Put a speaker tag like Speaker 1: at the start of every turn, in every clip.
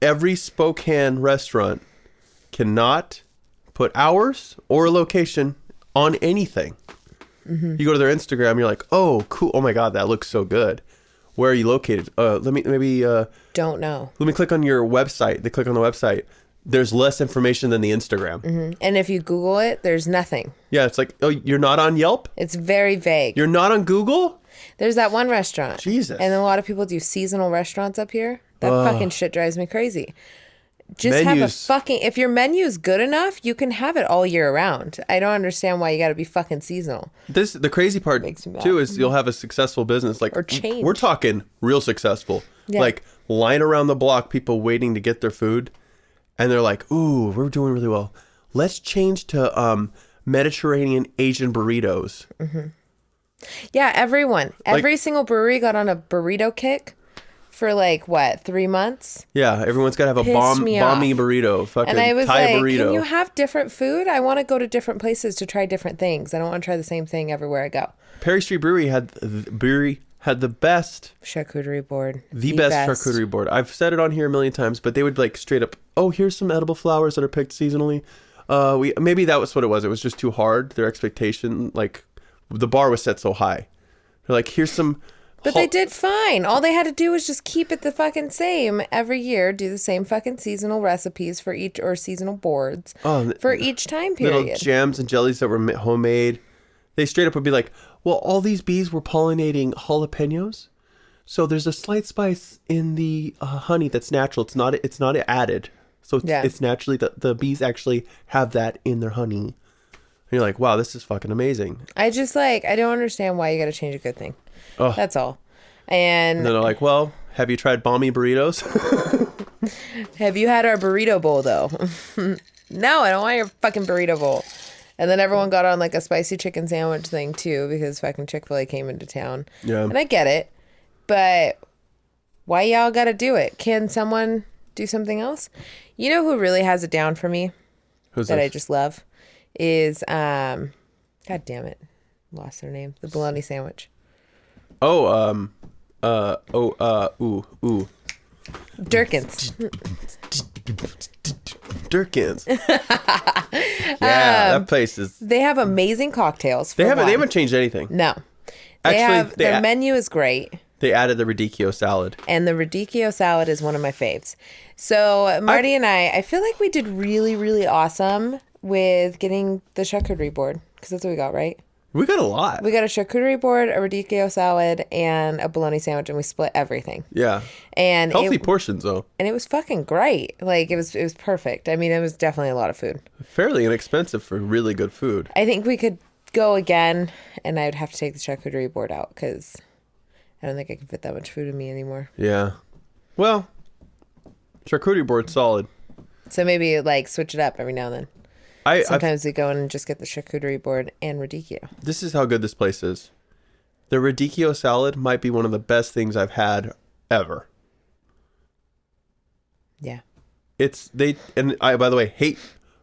Speaker 1: every Spokane restaurant cannot put hours or location on anything. Mm-hmm. You go to their Instagram, you're like, oh, cool. Oh my God, that looks so good. Where are you located? Don't know. Let me click on your website. They click on the website. There's less information than the Instagram.
Speaker 2: Mm-hmm. And if you Google it, there's nothing.
Speaker 1: Yeah, it's like, oh, you're not on Yelp?
Speaker 2: It's very vague.
Speaker 1: You're not on Google?
Speaker 2: There's that one restaurant.
Speaker 1: Jesus.
Speaker 2: And a lot of people do seasonal restaurants up here. That fucking shit drives me crazy. Just
Speaker 1: Menus.
Speaker 2: have a fucking... If your menu is good enough, you can have it all year round. I don't understand why you got to be fucking seasonal.
Speaker 1: The crazy part, too, is you'll have a successful business. Like,
Speaker 2: or change.
Speaker 1: We're talking real successful.
Speaker 2: Yeah.
Speaker 1: Like, line around the block, people waiting to get their food. And they're like, ooh, we're doing really well. Let's change to Mediterranean Asian burritos.
Speaker 2: Mm-hmm. Yeah, everyone. Every single brewery got on a burrito kick for 3 months.
Speaker 1: Yeah, everyone's got to have a bomby burrito. Fucking
Speaker 2: and I was
Speaker 1: Thai
Speaker 2: like,
Speaker 1: burrito.
Speaker 2: can you have different food? I want to go to different places to try different things. I don't want to try the same thing everywhere I go.
Speaker 1: Perry Street Brewery had the best
Speaker 2: charcuterie board.
Speaker 1: The best charcuterie board. I've said it on here a million times, but they would straight up, oh, here's some edible flowers that are picked seasonally. Maybe that was what it was. It was just too hard. Their expectation, the bar was set so high. They're like, here's some...
Speaker 2: But they did fine. All they had to do was just keep it the fucking same every year. Do the same fucking seasonal recipes for each, or seasonal boards for each time period.
Speaker 1: Little jams and jellies that were homemade. They straight up would be like, well, all these bees were pollinating jalapenos. So there's a slight spice in the honey that's natural. It's not added. So it's naturally, the bees actually have that in their honey. And you're like, wow, this is fucking amazing.
Speaker 2: I don't understand why you got to change a good thing. Oh. That's all. And
Speaker 1: then they're like, well, have you tried balmy burritos?
Speaker 2: Have you had our burrito bowl, though? No, I don't want your fucking burrito bowl. And then everyone got on a spicy chicken sandwich thing, too, because fucking Chick-fil-A came into town. Yeah. And I get it. But why y'all got to do it? Can someone do something else? You know who really has it down for me?
Speaker 1: Who's
Speaker 2: that
Speaker 1: this?
Speaker 2: I just love? Is, God damn it. Lost their name. The bologna sandwich. Durkins.
Speaker 1: Durkins. Yeah, that place is...
Speaker 2: They have amazing cocktails.
Speaker 1: They haven't changed anything.
Speaker 2: No. Their menu is great.
Speaker 1: They added the radicchio salad.
Speaker 2: And the radicchio salad is one of my faves. So Marty and I feel like we did really, really awesome with getting the charcuterie board. Because that's what we got, right?
Speaker 1: We got a lot.
Speaker 2: We got a charcuterie board, a radicchio salad, and a bologna sandwich, and we split everything.
Speaker 1: Yeah.
Speaker 2: And
Speaker 1: healthy portions, though.
Speaker 2: And it was fucking great. It was perfect. I mean, it was definitely a lot of food.
Speaker 1: Fairly inexpensive for really good food.
Speaker 2: I think we could go again, and I would have to take the charcuterie board out, because I don't think I can fit that much food in me anymore.
Speaker 1: Yeah. Well, charcuterie board's solid.
Speaker 2: So maybe, switch it up every now and then. Sometimes we go in and just get the charcuterie board and radicchio.
Speaker 1: This is how good this place is. The radicchio salad might be one of the best things I've had ever.
Speaker 2: Yeah.
Speaker 1: I, by the way, hate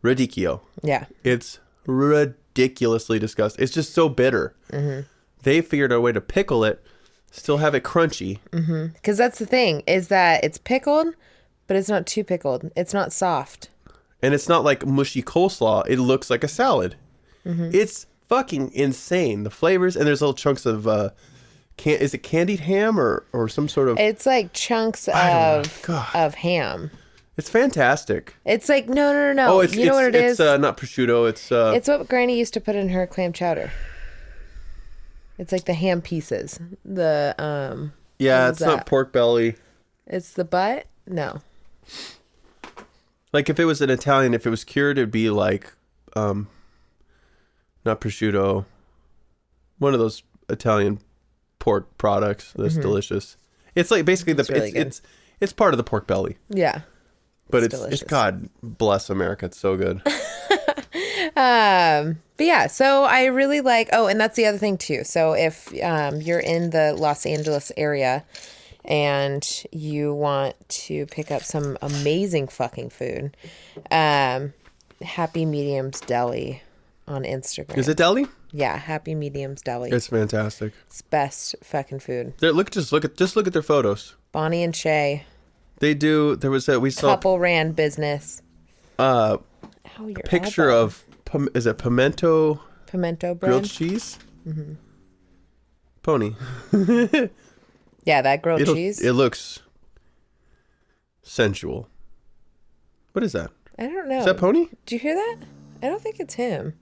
Speaker 1: radicchio.
Speaker 2: Yeah.
Speaker 1: It's ridiculously disgusting. It's just so bitter. Mm-hmm. They figured out a way to pickle it, still have it crunchy.
Speaker 2: Mm-hmm. Because that's the thing, is that it's pickled, but it's not too pickled. It's not soft.
Speaker 1: And it's not like mushy coleslaw. It looks like a salad. Mm-hmm. It's fucking insane. The flavors, and there's little chunks of, is it candied ham or some sort of...
Speaker 2: It's like chunks of ham.
Speaker 1: It's fantastic.
Speaker 2: It's like, no.
Speaker 1: Oh,
Speaker 2: you know what it is?
Speaker 1: It's not prosciutto.
Speaker 2: It's what Granny used to put in her clam chowder. It's like the ham pieces.
Speaker 1: Yeah, it's not pork belly.
Speaker 2: It's the butt? No.
Speaker 1: Like if it was an Italian, if it was cured, it'd be like, not prosciutto, one of those Italian pork products that's delicious. It's like basically it's part of the pork belly.
Speaker 2: Yeah.
Speaker 1: But it's God bless America. It's so good.
Speaker 2: But yeah, so I really like, and that's the other thing too. So if you're in the Los Angeles area and you want to pick up some amazing fucking food, Happy Medium's Deli on Instagram.
Speaker 1: Is it deli?
Speaker 2: Yeah, Happy Medium's Deli.
Speaker 1: It's fantastic.
Speaker 2: It's best fucking food.
Speaker 1: Just look at their photos.
Speaker 2: Bonnie and Shay,
Speaker 1: They do. There was we saw
Speaker 2: Couple ran business.
Speaker 1: a
Speaker 2: Ow, your
Speaker 1: picture
Speaker 2: elbow.
Speaker 1: of is it pimento
Speaker 2: pimento bread.
Speaker 1: grilled cheese? Pony.
Speaker 2: Yeah, that grilled cheese.
Speaker 1: It looks sensual. What is that?
Speaker 2: I don't know.
Speaker 1: Is that Pony?
Speaker 2: Did you hear that? I don't think it's him.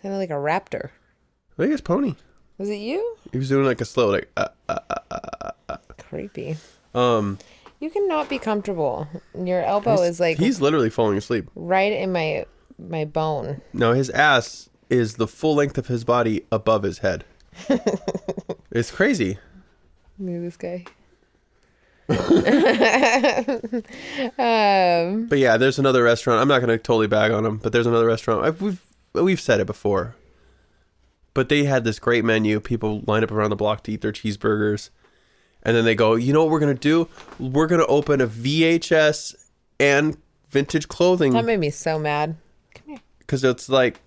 Speaker 2: Sounded like a raptor.
Speaker 1: I think it's Pony.
Speaker 2: Was it you?
Speaker 1: He was doing like a slow like.
Speaker 2: Creepy.
Speaker 1: Um.
Speaker 2: You cannot be comfortable. Your elbow is like
Speaker 1: He's literally falling asleep.
Speaker 2: right in my bone.
Speaker 1: No, his ass is the full length of his body above his head. It's crazy.
Speaker 2: Look at this guy.
Speaker 1: But yeah, there's another restaurant. I'm not going to totally bag on them, but there's another restaurant. We've said it before. But they had this great menu. People line up around the block to eat their cheeseburgers. And then they go, you know what we're going to do? We're going to open a VHS and vintage clothing.
Speaker 2: That made me so mad. Come here.
Speaker 1: Because it's like,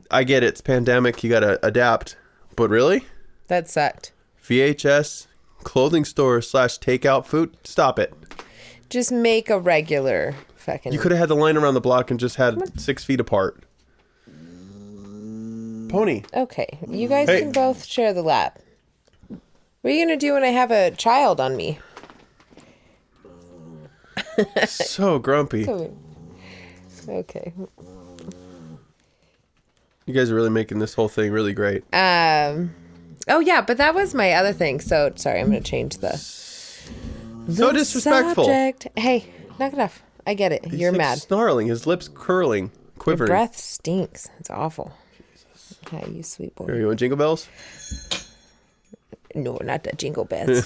Speaker 1: I get it. It's pandemic. You got to adapt. But really?
Speaker 2: That sucked.
Speaker 1: VHS, clothing store / takeout food? Stop it.
Speaker 2: Just make a regular fucking...
Speaker 1: You could have had the line around the block and just had 6 feet apart. Pony.
Speaker 2: Okay, you guys
Speaker 1: Hey.
Speaker 2: can both share the lap. What are you going to do when I have a child on me?
Speaker 1: So grumpy.
Speaker 2: Okay.
Speaker 1: You guys are really making this whole thing really great.
Speaker 2: Oh, yeah, but that was my other thing. So, sorry, I'm going to change the
Speaker 1: So disrespectful.
Speaker 2: subject. Hey, knock it off. I get it.
Speaker 1: He's
Speaker 2: You're
Speaker 1: like
Speaker 2: mad.
Speaker 1: snarling, his lips curling,
Speaker 2: Your
Speaker 1: quivering.
Speaker 2: breath stinks. It's awful. Hi, you sweet boy.
Speaker 1: Here, you want jingle bells?
Speaker 2: No, not the jingle bells.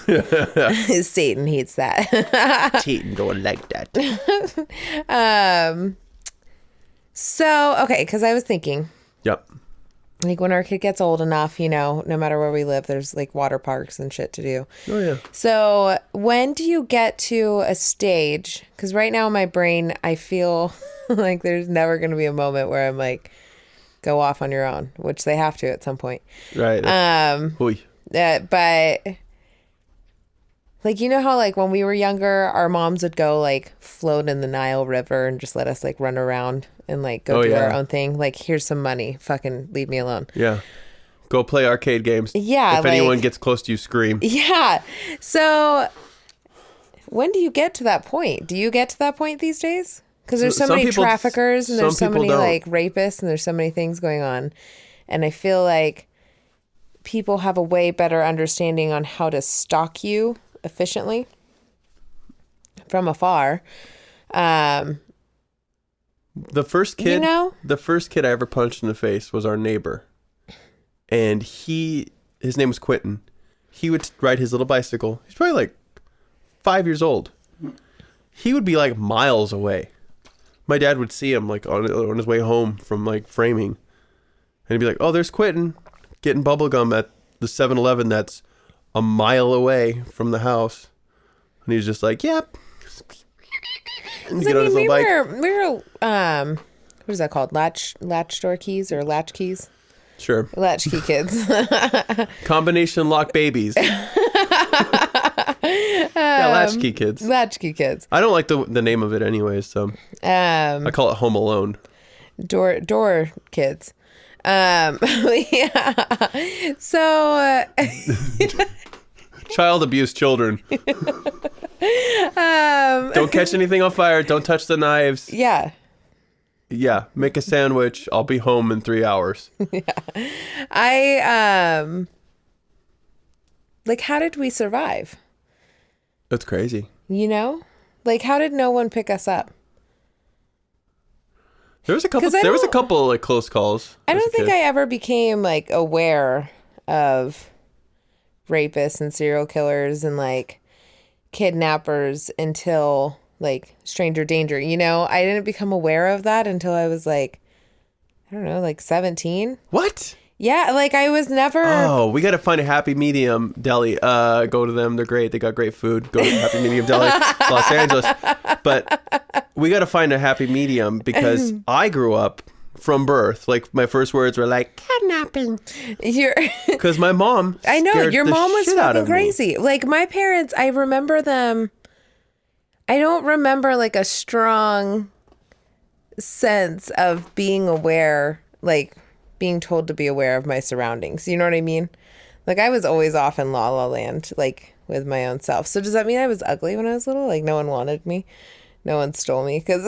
Speaker 2: Satan hates that.
Speaker 1: Teetin going like that.
Speaker 2: So, okay, because I was thinking,
Speaker 1: Yep.
Speaker 2: like, when our kid gets old enough, you know, no matter where we live, there's like water parks and shit to do.
Speaker 1: Oh, yeah.
Speaker 2: So, when do you get to a stage? Because right now in my brain, I feel like there's never going to be a moment where I'm like, go off on your own, which they have to at some point.
Speaker 1: Right. Hooey.
Speaker 2: But like, you know how like when we were younger, our moms would go like float in the Nile River and just let us like run around and like go do our own thing. Like, here's some money. Fucking leave me alone.
Speaker 1: Yeah. Go play arcade games.
Speaker 2: Yeah,
Speaker 1: If
Speaker 2: like-
Speaker 1: anyone gets close to you, scream.
Speaker 2: Yeah. So when do you get to that point? Do you get to that point these days? Because there's so
Speaker 1: Some
Speaker 2: many
Speaker 1: people-
Speaker 2: traffickers and there's so
Speaker 1: some people
Speaker 2: many
Speaker 1: don't.
Speaker 2: like rapists and there's so many things going on. And I feel like people have a way better understanding on how to stalk you efficiently from afar.
Speaker 1: The first kid,
Speaker 2: You know?
Speaker 1: the first kid I ever punched in the face was our neighbor. And his name was Quentin. He would ride his little bicycle. He's probably like 5 years old. He would be like miles away. My dad would see him like on his way home from like framing. And he'd be like, oh, there's Quentin getting bubble gum at the 7-Eleven that's a mile away from the house. And he's just like, yep. And
Speaker 2: I
Speaker 1: get on his
Speaker 2: mean,
Speaker 1: little bike.
Speaker 2: we were what is that called? Latch door keys or latch keys?
Speaker 1: Sure.
Speaker 2: Latchkey kids.
Speaker 1: Combination lock babies. Yeah, latchkey kids.
Speaker 2: Latchkey kids.
Speaker 1: I don't like the name of it anyways, so I call it Home Alone.
Speaker 2: Door kids. Yeah. So
Speaker 1: Child abuse children. Don't catch anything on fire. Don't touch the knives.
Speaker 2: yeah.
Speaker 1: Yeah, make a sandwich. I'll be home in 3 hours.
Speaker 2: I like, how did we survive?
Speaker 1: That's crazy.
Speaker 2: You know? Like, how did no one pick us up?
Speaker 1: There was a couple.
Speaker 2: 'Cause I
Speaker 1: There was a
Speaker 2: don't-
Speaker 1: couple like close calls.
Speaker 2: I
Speaker 1: as
Speaker 2: don't
Speaker 1: a
Speaker 2: think
Speaker 1: kid.
Speaker 2: I ever became like aware of rapists and serial killers and like kidnappers until like stranger danger. You know, I didn't become aware of that until I was like, I don't know, like 17.
Speaker 1: What?
Speaker 2: Yeah, like I was never.
Speaker 1: Oh, we got to find a Happy Medium deli. Go to them. They're great. They got great food. Go to Happy Medium Deli, Los Angeles. But we got to find a happy medium because I grew up from birth. Like my first words were like kidnapping.
Speaker 2: You're
Speaker 1: Because my mom.
Speaker 2: I know
Speaker 1: scared
Speaker 2: your
Speaker 1: the
Speaker 2: mom was
Speaker 1: shit out
Speaker 2: fucking
Speaker 1: of me.
Speaker 2: crazy. Like my parents, I remember them. I don't remember like a strong sense of being aware, like being told to be aware of my surroundings. You know what I mean? Like I was always off in La La Land, like with my own self. So does that mean I was ugly when I was little? Like no one wanted me, no one stole me because,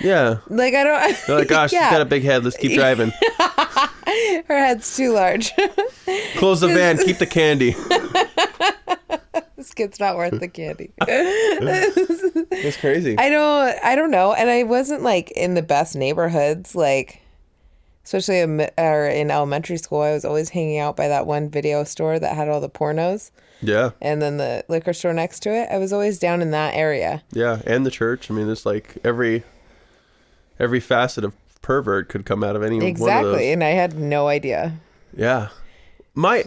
Speaker 1: Yeah.
Speaker 2: like I don't.
Speaker 1: They're like, gosh,
Speaker 2: Yeah.
Speaker 1: she's got a big head. Let's keep driving.
Speaker 2: Her head's too large.
Speaker 1: Close the van. Keep the candy.
Speaker 2: This kid's not worth the candy.
Speaker 1: That's crazy.
Speaker 2: I don't know. And I wasn't like in the best neighborhoods, like especially in elementary school. I was always hanging out by that one video store that had all the pornos
Speaker 1: Yeah.
Speaker 2: and then the liquor store next to it. I was always down in that area.
Speaker 1: Yeah. And the church. I mean, there's like every facet of pervert could come out of any one of
Speaker 2: Exactly.
Speaker 1: those.
Speaker 2: And I had no idea.
Speaker 1: Yeah. My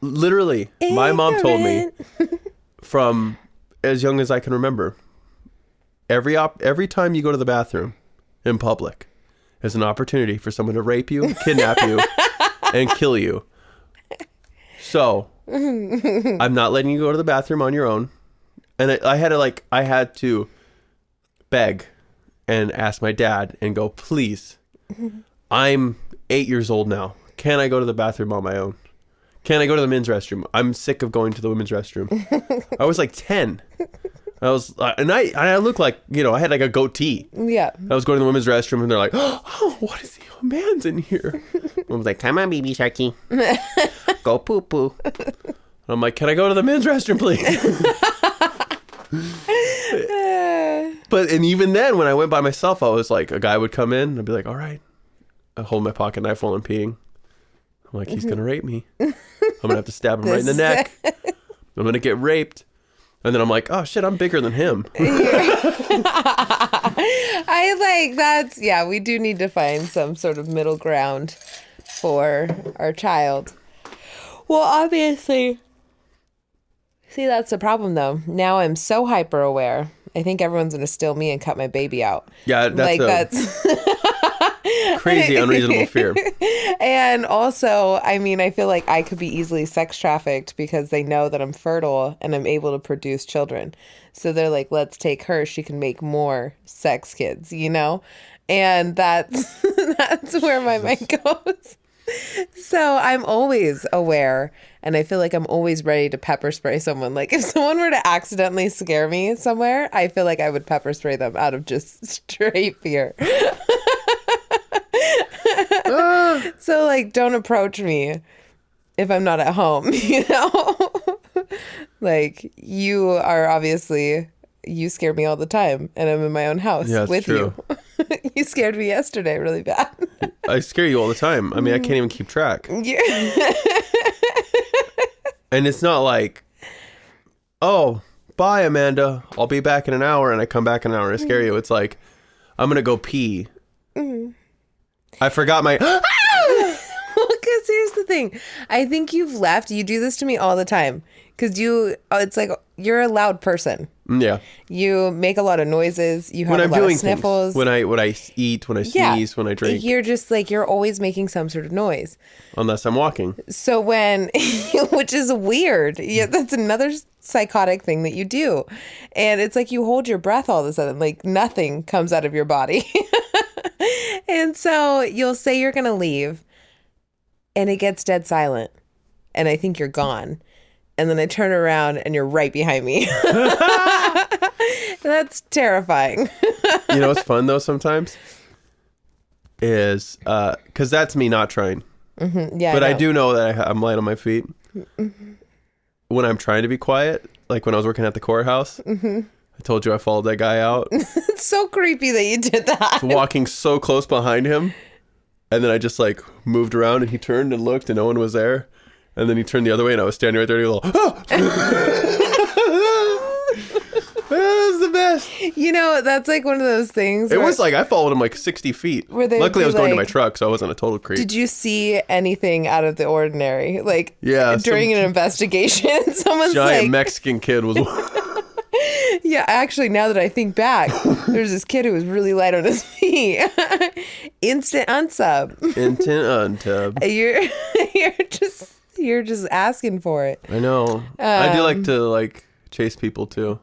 Speaker 1: mom told me from as young as I can remember, every time you go to the bathroom in public is an opportunity for someone to rape you, kidnap you, and kill you. So I'm not letting you go to the bathroom on your own. And I had to beg and ask my dad and go, please, I'm 8 years old now. Can I go to the bathroom on my own? Can I go to the men's restroom? I'm sick of going to the women's restroom. I was like 10. I was, and I look like, I had like a goatee.
Speaker 2: Yeah.
Speaker 1: I was going to the women's restroom and they're like, oh, what is the man's in here? I was like, come on, baby Sharky. Go poo poo. And I'm like, can I go to the men's restroom, please? And even then, when I went by myself, I was like, a guy would come in and I'd be like, all right. I hold my pocket knife while I'm peeing. I'm like, he's going to rape me. I'm going to have to stab him right in the neck. I'm going to get raped. And then I'm like, oh shit, I'm bigger than him.
Speaker 2: We do need to find some sort of middle ground for our child. Well, obviously, see, that's the problem though. Now I'm so hyper aware. I think everyone's going to steal me and cut my baby out.
Speaker 1: Yeah, that's crazy, unreasonable fear.
Speaker 2: And also, I mean, I feel like I could be easily sex trafficked because they know that I'm fertile and I'm able to produce children. So they're like, let's take her. She can make more sex kids, And that's where my mind goes. So I'm always aware, and I feel like I'm always ready to pepper spray someone. Like if someone were to accidentally scare me somewhere, I feel like I would pepper spray them out of just straight fear. So like, don't approach me if I'm not at home, Like you are obviously, you scare me all the time and I'm in my own house with true. You. You scared me yesterday really bad.
Speaker 1: I scare you all the time. I mean, I can't even keep track.
Speaker 2: Yeah.
Speaker 1: And it's not like, oh, bye, Amanda. I'll be back in an hour. And I come back in an hour and I scare you. It's like, I'm going to go pee. I forgot my...
Speaker 2: Because here's the thing. I think you've left. You do this to me all the time. Because it's like, you're a loud person.
Speaker 1: Yeah.
Speaker 2: You make a lot of noises. You have a lot of sniffles.
Speaker 1: When I eat, when I sneeze, when I drink.
Speaker 2: You're just like, you're always making some sort of noise.
Speaker 1: Unless I'm walking.
Speaker 2: So which is weird. Yeah, that's another psychotic thing that you do. And it's like you hold your breath all of a sudden. Like nothing comes out of your body. And so you'll say you're going to leave. And it gets dead silent. And I think you're gone. And then I turn around and you're right behind me. That's terrifying.
Speaker 1: You know what's fun though sometimes? Is because that's me not trying.
Speaker 2: Mm-hmm. Yeah,
Speaker 1: but I do know that I'm light on my feet. Mm-hmm. When I'm trying to be quiet, like when I was working at the courthouse, I told you I followed that guy out.
Speaker 2: It's so creepy that you did that.
Speaker 1: Walking so close behind him. And then I just like moved around and he turned and looked and no one was there. And then he turned the other way and I was standing right there and he was like, oh! That was the best.
Speaker 2: That's like one of those things.
Speaker 1: It was like I followed him like 60 feet. Luckily I was going to my truck, so I wasn't a total creep.
Speaker 2: Did you see anything out of the ordinary? Like
Speaker 1: during
Speaker 2: an investigation, someone's
Speaker 1: giant
Speaker 2: like...
Speaker 1: Mexican kid was...
Speaker 2: Yeah, actually, now that I think back, there's this kid who was really light on his feet. Instant unsub.
Speaker 1: Instant untub.
Speaker 2: You're just asking for it.
Speaker 1: I know. I do like to chase people too.